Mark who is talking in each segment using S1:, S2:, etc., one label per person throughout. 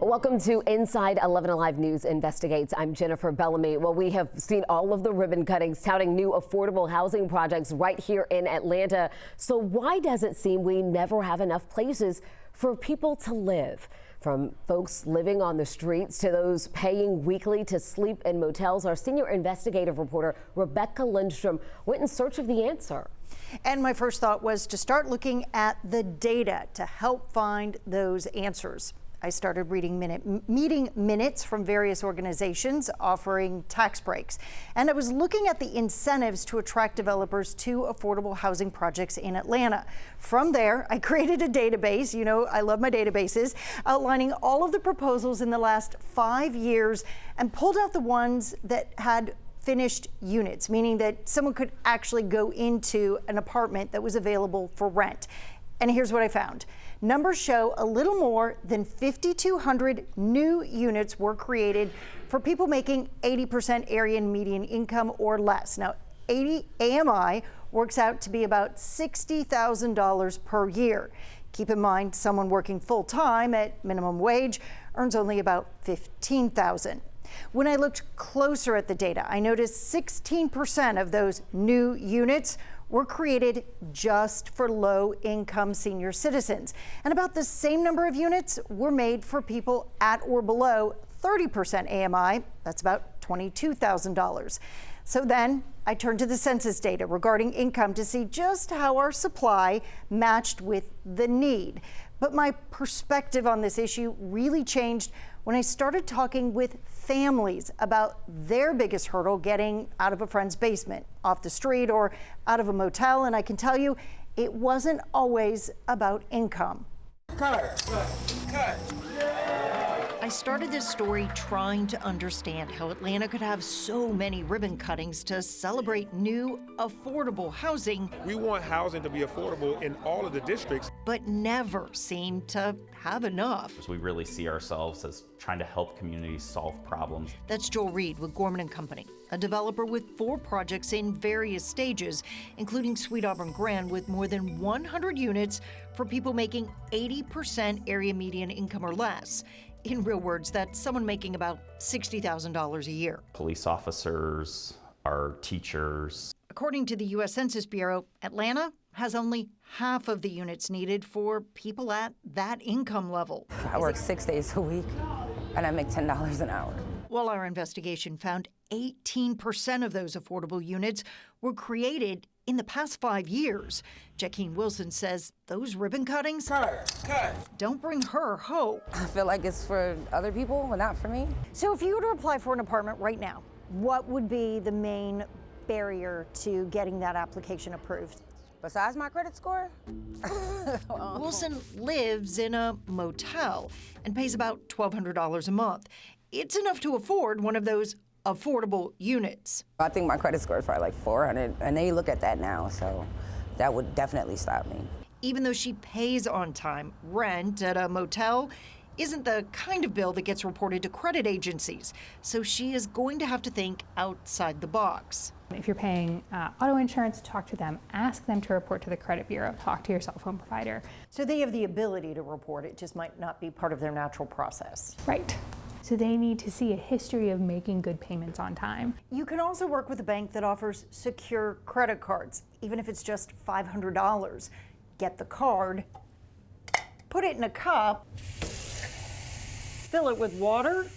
S1: Welcome to Inside 11Alive News Investigates. I'm Jennifer Bellamy. Well, we have seen all of the ribbon cuttings touting new affordable housing projects right here in Atlanta. So why does it seem we never have enough places for people to live? From folks living on the streets to those paying weekly to sleep in motels, our senior investigative reporter Rebecca Lindstrom went in search of the answer.
S2: And my first thought was to start looking at the data to help find those answers. I started reading meeting minutes from various organizations offering tax breaks. And I was looking at the incentives to attract developers to affordable housing projects in Atlanta. From there, I created a database, you know, I love my databases, outlining all of the proposals in the last 5 years and pulled out the ones that had finished units, meaning that someone could actually go into an apartment that was available for rent. And here's what I found. Numbers show a little more than 5,200 new units were created for people making 80% area median income or less. Now, 80 AMI works out to be about $60,000 per year. Keep in mind, someone working full-time at minimum wage earns only about $15,000. When I looked closer at the data, I noticed 16% of those new units were created just for low-income senior citizens. And about the same number of units were made for people at or below 30% AMI. That's about $22,000. So then I turned to the census data regarding income to see just how our supply matched with the need. But my perspective on this issue really changed when I started talking with families about their biggest hurdle getting out of a friend's basement, off the street, or out of a motel. And I can tell you, it wasn't always about income.
S3: Cut.
S2: I started this story trying to understand how Atlanta could have so many ribbon cuttings to celebrate new, affordable housing.
S3: We want housing to be affordable in all of the districts,
S2: but never seem to have enough.
S4: We really see ourselves as trying to help communities solve problems.
S2: That's Joel Reed with Gorman & Company, a developer with 4 projects in various stages, including Sweet Auburn Grand with more than 100 units for people making 80% area median income or less. In real words, that's someone making about $60,000 a year.
S4: Police officers, our teachers.
S2: According to the U.S. Census Bureau, Atlanta has only half of the units needed for people at that income level.
S5: I work 6 days a week, and I make $10 an hour.
S2: Well, our investigation found 18% of those affordable units were created in the past 5 years. Jaqueen Wilson says those ribbon cuttings don't bring her hope.
S5: I feel like it's for other people, but not for me.
S2: So if you were to apply for an apartment right now, what would be the main barrier to getting that application approved?
S5: Besides my credit score?
S2: Wilson lives in a motel and pays about $1,200 a month. It's enough to afford one of those affordable units.
S5: I think my credit score is probably like 400, and they look at that now, so that would definitely stop me.
S2: Even though she pays on time, rent at a motel isn't the kind of bill that gets reported to credit agencies, so she is going to have to think outside the box.
S6: If you're paying auto insurance, talk to them, ask them to report to the credit bureau, talk to your cell phone provider.
S2: So they have the ability to report, it just might not be part of their natural process.
S6: Right. So they need to see a history of making good payments on time.
S2: You can also work with a bank that offers secure credit cards, even if it's just $500. Get the card, put it in a cup, fill it with water,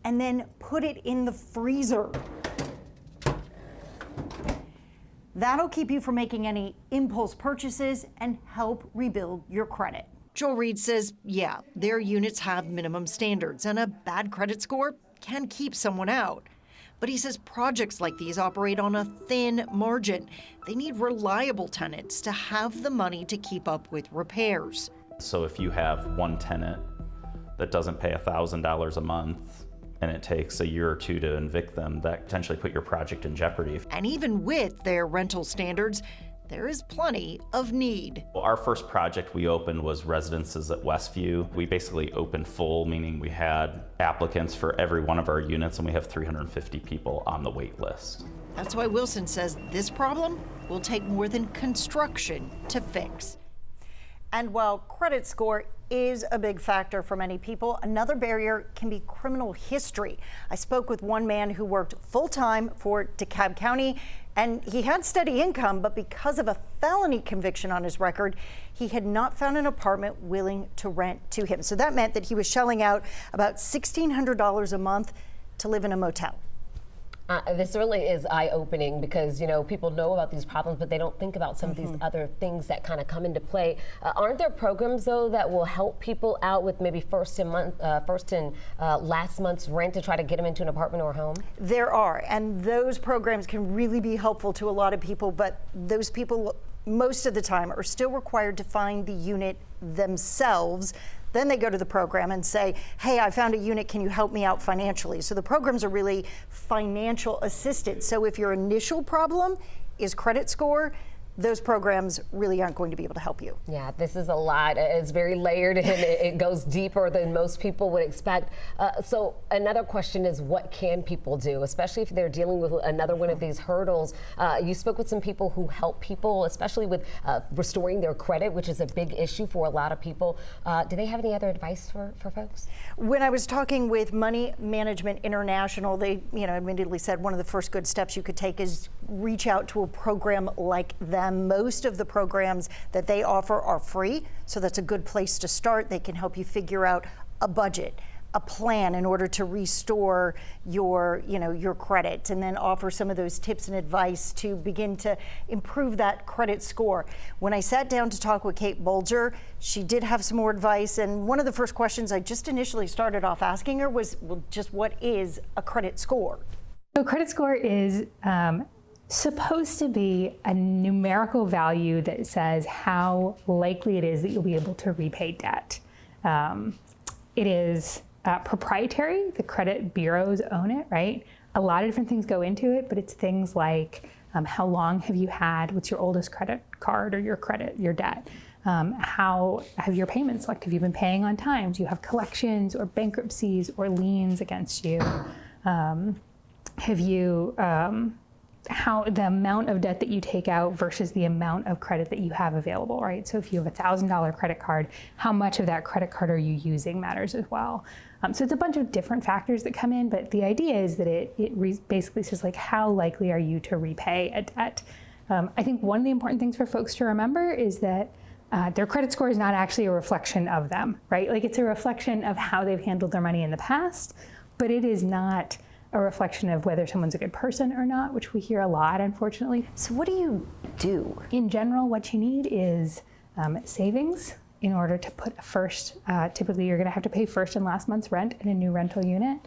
S2: and then put it in the freezer. That'll keep you from making any impulse purchases and help rebuild your credit. Joel Reed says, yeah, their units have minimum standards, and a bad credit score can keep someone out. But he says projects like these operate on a thin margin. They need reliable tenants to have the money to keep up with repairs.
S4: So if you have one tenant that doesn't pay $1,000 a month, and it takes a year or two to evict them, that potentially put your project in jeopardy.
S2: And even with their rental standards, there is plenty of need.
S4: Well, our first project we opened was residences at Westview. We basically opened full, meaning we had applicants for every one of our units, and we have 350 people on the wait list.
S2: That's why Wilson says this problem will take more than construction to fix. And while credit score is a big factor for many people, another barrier can be criminal history. I spoke with one man who worked full-time for DeKalb County, and he had steady income, but because of a felony conviction on his record, he had not found an apartment willing to rent to him. So that meant that he was shelling out about $1,600 a month to live in a motel.
S1: This really is eye-opening because, you know, people know about these problems, but they don't think about some of these other things that kind of come into play. Aren't there programs, though, that will help people out with maybe first and last month's rent to try to get them into an apartment or a home?
S2: There are, and those programs can really be helpful to a lot of people, but those people most of the time are still required to find the unit themselves. Then they go to the program and say, hey, I found a unit, can you help me out financially? So the programs are really financial assistance. So if your initial problem is credit score, those programs really aren't going to be able to help you.
S1: Yeah, this is a lot. It's very layered and it goes deeper than most people would expect. So another question is, what can people do, especially if they're dealing with another one of these hurdles? You spoke with some people who help people, especially with restoring their credit, which is a big issue for a lot of people. Do they have any other advice for folks?
S2: When I was talking with Money Management International, they, admittedly said one of the first good steps you could take is reach out to a program like that. Most of the programs that they offer are free, so that's a good place to start. They can help you figure out a budget, a plan in order to restore your credit, and then offer some of those tips and advice to begin to improve that credit score. When I sat down to talk with Kate Bolger, she did have some more advice, and one of the first questions I just initially started off asking her was, well, just what is a credit score?
S6: So credit score is supposed to be a numerical value that says how likely it is that you'll be able to repay debt. It is proprietary. The credit bureaus own it, right? A lot of different things go into it, but it's things like how long have you had, what's your oldest credit card or your debt? How have your payments looked? Have you been paying on time? Do you have collections or bankruptcies or liens against you? Have you how the amount of debt that you take out versus the amount of credit that you have available, right? So if you have a $1,000 credit card, how much of that credit card are you using matters as well. So it's a bunch of different factors that come in, but the idea is that it basically says, like, how likely are you to repay a debt? I think one of the important things for folks to remember is that their credit score is not actually a reflection of them, right? Like, it's a reflection of how they've handled their money in the past, but it is not a reflection of whether someone's a good person or not, which we hear a lot, unfortunately.
S2: So what do you do?
S6: In general, what you need is savings in order to put first. Typically, you're going to have to pay first and last month's rent in a new rental unit.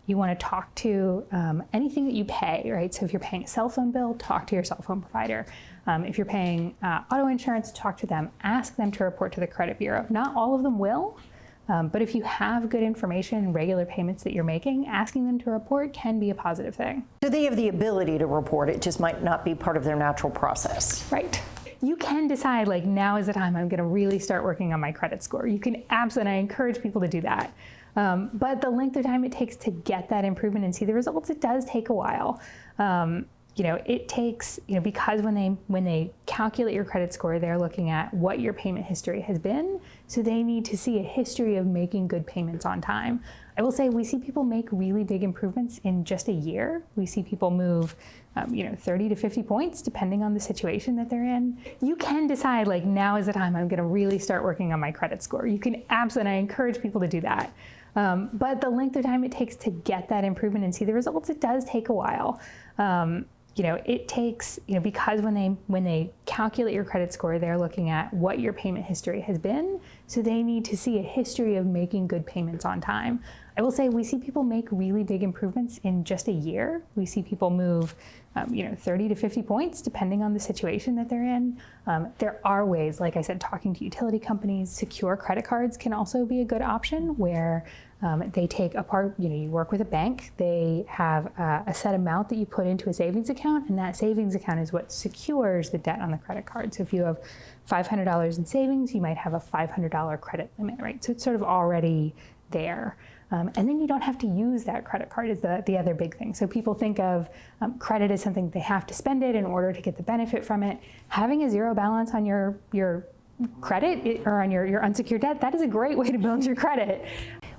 S6: You want to talk to anything that you pay, right? So if you're paying a cell phone bill, talk to your cell phone provider. If you're paying auto insurance, talk to them. Ask them to report to the credit bureau. Not all of them will. But if you have good information and regular payments that you're making, asking them to report can be a positive thing.
S2: So they have the ability to report, it just might not be part of their natural process.
S6: Right. You can decide, like, now is the time I'm going to really start working on my credit score. You can absolutely, I encourage people to do that. But the length of time it takes to get that improvement and see the results, it does take a while. It takes, because when they calculate your credit score, they're looking at what your payment history has been. So they need to see a history of making good payments on time. I will say we see people make really big improvements in just a year. We see people move, 30 to 50 points, depending on the situation that they're in. You can decide, like, now is the time I'm going to really start working on my credit score. You can absolutely, I encourage people to do that. But the length of time it takes to get that improvement and see the results, it does take a while. It takes, because when they calculate your credit score, they're looking at what your payment history has been. So they need to see a history of making good payments on time. I will say we see people make really big improvements in just a year. We see people move, 30 to 50 points, depending on the situation that they're in. There are ways, like I said, talking to utility companies. Secure credit cards can also be a good option, where they take apart, you work with a bank, they have a set amount that you put into a savings account, and that savings account is what secures the debt on the credit card. So if you have $500 in savings, you might have a $500 credit limit, right? So it's sort of already there. And then you don't have to use that credit card is the other big thing. So people think of credit as something they have to spend it in order to get the benefit from it. Having a zero balance on your credit or on your unsecured debt, that is a great way to build your credit.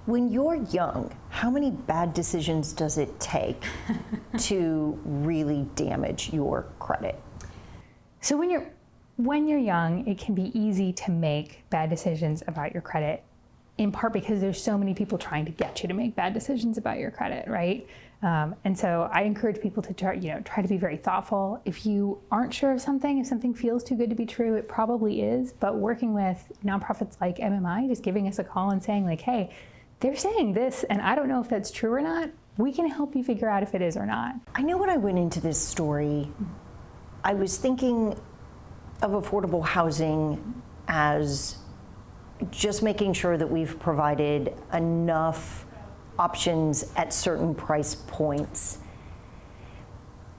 S2: When you're young, how many bad decisions does it take to really damage your credit?
S6: So when you're young, it can be easy to make bad decisions about your credit, in part because there's so many people trying to get you to make bad decisions about your credit, right? And so I encourage people to try to be very thoughtful. If you aren't sure of something, if something feels too good to be true, it probably is. But working with nonprofits like MMI, just giving us a call and saying like, hey, they're saying this, and I don't know if that's true or not, we can help you figure out if it is or not.
S2: I know when I went into this story, I was thinking of affordable housing as just making sure that we've provided enough options at certain price points.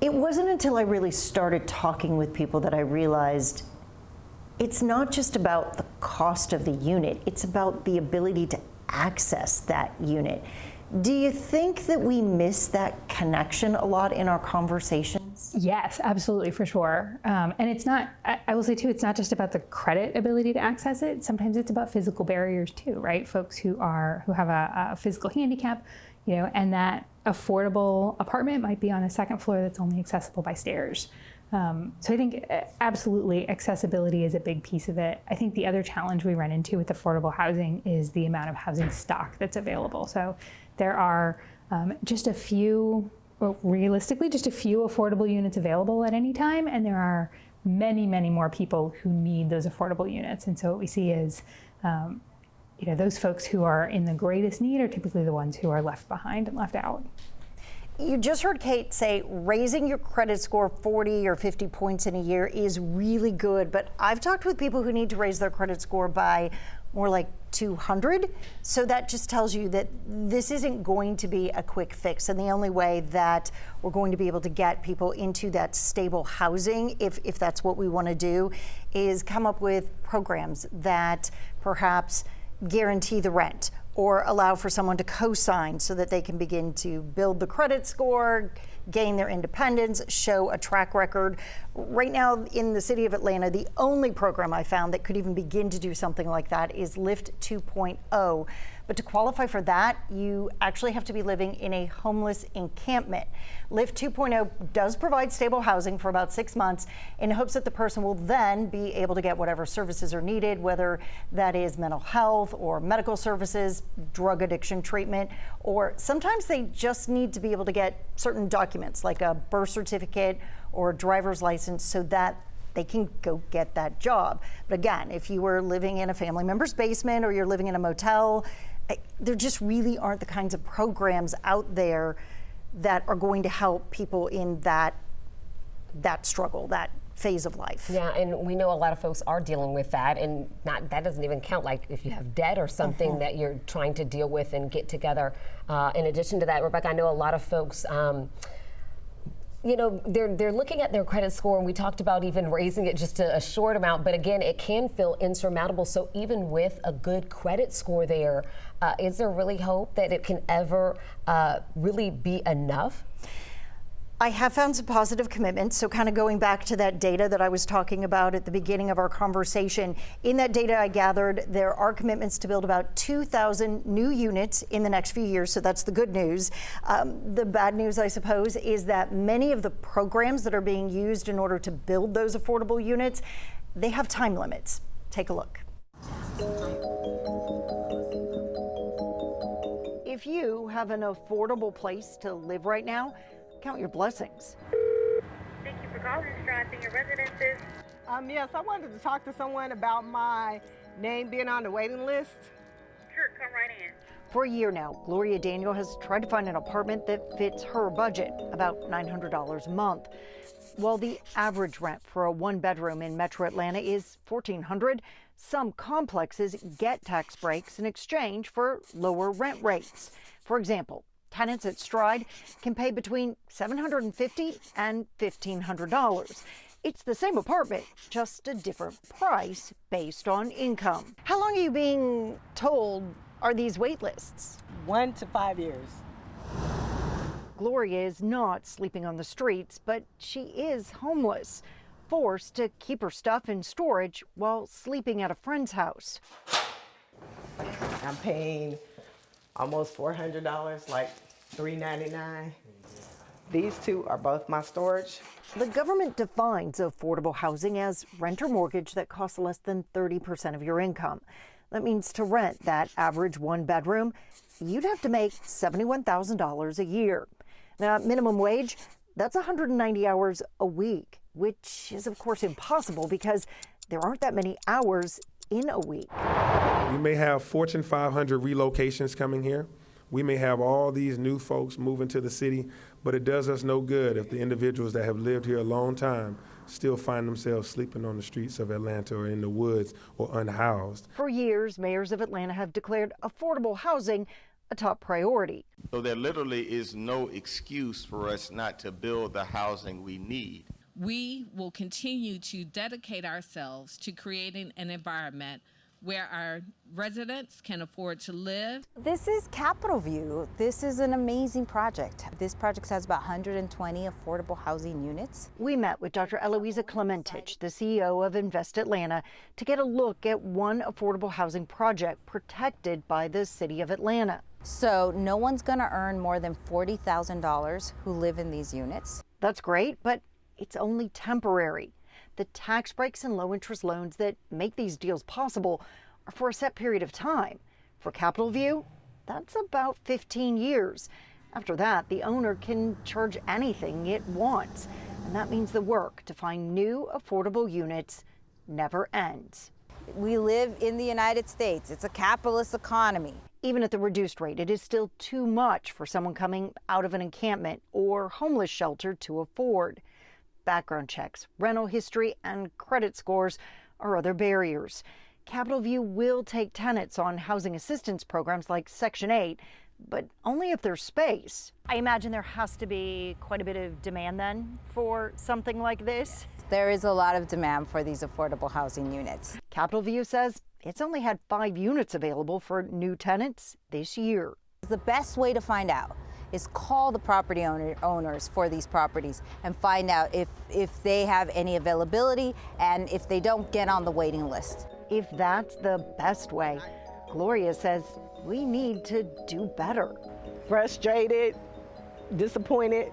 S2: It wasn't until I really started talking with people that I realized it's not just about the cost of the unit, it's about the ability to access that unit. Do you think that we miss that connection a lot in our conversations?
S6: Yes, absolutely, for sure. And it's not, I will say too, it's not just about the credit ability to access it. Sometimes it's about physical barriers too, right? Folks who have a physical handicap, and that affordable apartment might be on a second floor that's only accessible by stairs. So I think absolutely accessibility is a big piece of it. I think the other challenge we run into with affordable housing is the amount of housing stock that's available. So there are realistically, just a few affordable units available at any time, and there are many, many more people who need those affordable units. And so what we see is, those folks who are in the greatest need are typically the ones who are left behind and left out.
S2: You just heard Kate say raising your credit score 40 or 50 points in a year is really good, but I've talked with people who need to raise their credit score by more like 200. So that just tells you that this isn't going to be a quick fix. And the only way that we're going to be able to get people into that stable housing, if that's what we want to do, is come up with programs that perhaps guarantee the rent or allow for someone to co-sign so that they can begin to build the credit score, gain their independence, show a track record. Right now in the city of Atlanta, the only program I found that could even begin to do something like that is Lift 2.0. But to qualify for that, you actually have to be living in a homeless encampment. Lift 2.0 does provide stable housing for about 6 months in hopes that the person will then be able to get whatever services are needed, whether that is mental health or medical services, drug addiction treatment, or sometimes they just need to be able to get certain documents like a birth certificate or a driver's license so that they can go get that job. But again, if you were living in a family member's basement or you're living in a motel, there just really aren't the kinds of programs out there that are going to help people in that struggle, that phase of life.
S1: Yeah, and we know a lot of folks are dealing with that, and that doesn't even count like if you have debt or something that you're trying to deal with and get together. In addition to that, Rebecca, I know a lot of folks they're looking at their credit score, and we talked about even raising it just to a short amount, but again, it can feel insurmountable. So even with a good credit score there, is there really hope that it can ever really be enough?
S2: I have found some positive commitments. So kind of going back to that data that I was talking about at the beginning of our conversation, in that data I gathered, there are commitments to build about 2,000 new units in the next few years. So that's the good news. The bad news, I suppose, is that many of the programs that are being used in order to build those affordable units, they have time limits. Take a look. If you have an affordable place to live right now, count your blessings.
S7: Thank you for calling Strive Senior Residences.
S8: Yes, I wanted to talk to someone about my name being on the waiting list.
S7: Sure, come right in.
S2: For a year now, Gloria Daniel has tried to find an apartment that fits her budget, about $900 a month. While the average rent for a one-bedroom in Metro Atlanta is $1,400, some complexes get tax breaks in exchange for lower rent rates. For example, tenants at Stride can pay between $750 and $1,500. It's the same apartment, just a different price based on income. How long are you being told are these wait lists?
S8: 1 to 5 years.
S2: Gloria is not sleeping on the streets, but she is homeless. forced to keep her stuff in storage while sleeping at a friend's house.
S8: I'm paying almost $400, like $399. These two are both my storage.
S2: The government defines affordable housing as rent or mortgage that costs less than 30% of your income. That means to rent that average one bedroom, you'd have to make $71,000 a year. Now, minimum wage, that's 190 hours a week, which is of course impossible because there aren't that many hours in a week.
S3: We may have Fortune 500 relocations coming here. We may have all these new folks moving to the city, but it does us no good if the individuals that have lived here a long time still find themselves sleeping on the streets of Atlanta or in the woods or unhoused.
S2: For years, mayors of Atlanta have declared affordable housing a top priority.
S9: So there literally is no excuse for us not to build the housing we need.
S10: We will continue to dedicate ourselves to creating an environment where our residents can afford to live.
S5: This is Capitol View. This is an amazing project. This project has about 120 affordable housing units.
S2: We met with Dr. Eloisa Clementich, the CEO of Invest Atlanta, to get a look at one affordable housing project protected by the city of Atlanta.
S5: So no one's going to earn more than $40,000 who live in these units.
S2: That's great, but it's only temporary. The tax breaks and low interest loans that make these deals possible are for a set period of time. For Capitol View, that's about 15 years. After that, the owner can charge anything it wants. And that means the work to find new affordable units never ends.
S5: We live in the United States. It's a capitalist economy.
S2: Even at the reduced rate, it is still too much for someone coming out of an encampment or homeless shelter to afford. Background checks, rental history, and credit scores are other barriers. Capitol View will take tenants on housing assistance programs like Section 8, but only if there's space. I imagine there has to be quite a bit of demand then for something like this.
S5: There is a lot of demand for these affordable housing units.
S2: Capitol View says it's only had 5 units available for new tenants this year.
S5: The best way to find out is call the property owners for these properties and find out if they have any availability, and if they don't, get on the waiting list.
S2: If that's the best way, Gloria says we need to do better.
S8: Frustrated, disappointed.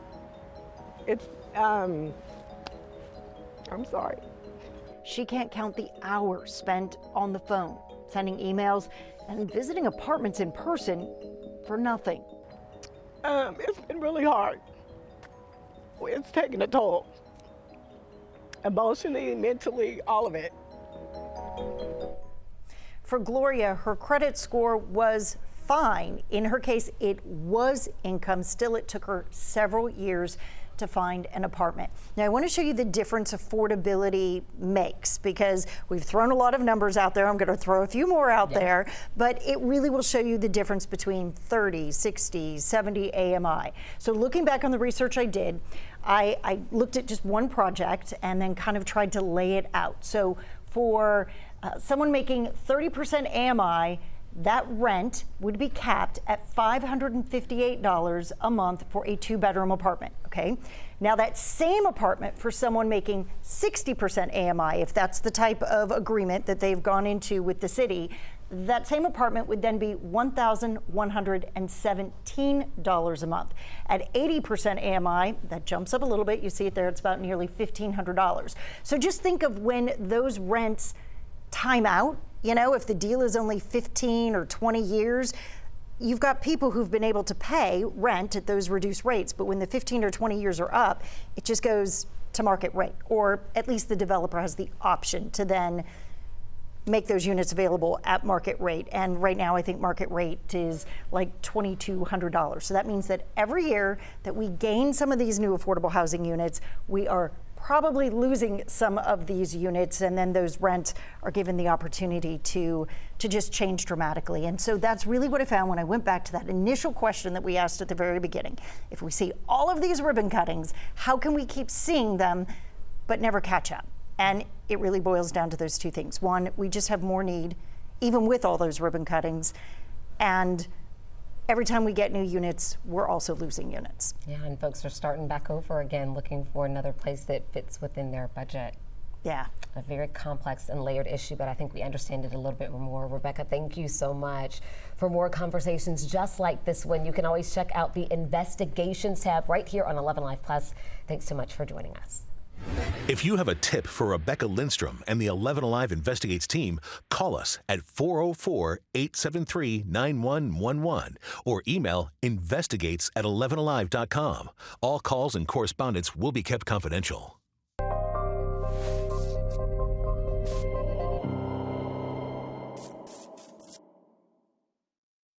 S8: I'm sorry.
S2: She can't count the hours spent on the phone, sending emails, and visiting apartments in person for nothing.
S8: It's been really hard. It's taken a toll. Emotionally, mentally, all of it.
S2: For Gloria, her credit score was fine. In her case, it was income. Still, it took her several years to find an apartment. Now, I want to show you the difference affordability makes, because we've thrown a lot of numbers out there. I'm going to throw a few more out there, but it really will show you the difference between 30, 60, 70 AMI. So looking back on the research I did, I looked at just one project and then kind of tried to lay it out. So for someone making 30% AMI, that rent would be capped at $558 a month for a 2-bedroom apartment, okay? Now that same apartment for someone making 60% AMI, if that's the type of agreement that they've gone into with the city, that same apartment would then be $1,117 a month. At 80% AMI, that jumps up a little bit. You see it there, it's about nearly $1,500. So just think of when those rents time out. You know, if the deal is only 15 or 20 years, you've got people who've been able to pay rent at those reduced rates. But when the 15 or 20 years are up, it just goes to market rate, or at least the developer has the option to then make those units available at market rate. And right now, I think market rate is like $2,200. So that means that every year that we gain some of these new affordable housing units, we are probably losing some of these units, and then those rents are given the opportunity to just change dramatically. And so that's really what I found when I went back to that initial question that we asked at the very beginning. If we see all of these ribbon cuttings, how can we keep seeing them but never catch up? And it really boils down to those two things. One, we just have more need, even with all those ribbon cuttings. And every time we get new units, we're also losing units.
S1: Yeah, and folks are starting back over again, looking for another place that fits within their budget.
S2: Yeah.
S1: A very complex and layered issue, but I think we understand it a little bit more. Rebecca, thank you so much. For more conversations just like this one, you can always check out the Investigations tab right here on 11Alive Plus. Thanks so much for joining us.
S11: If you have a tip for Rebecca Lindstrom and the 11Alive Investigates team, call us at 404-873-9111 or email investigates@11alive.com. All calls and correspondence will be kept confidential.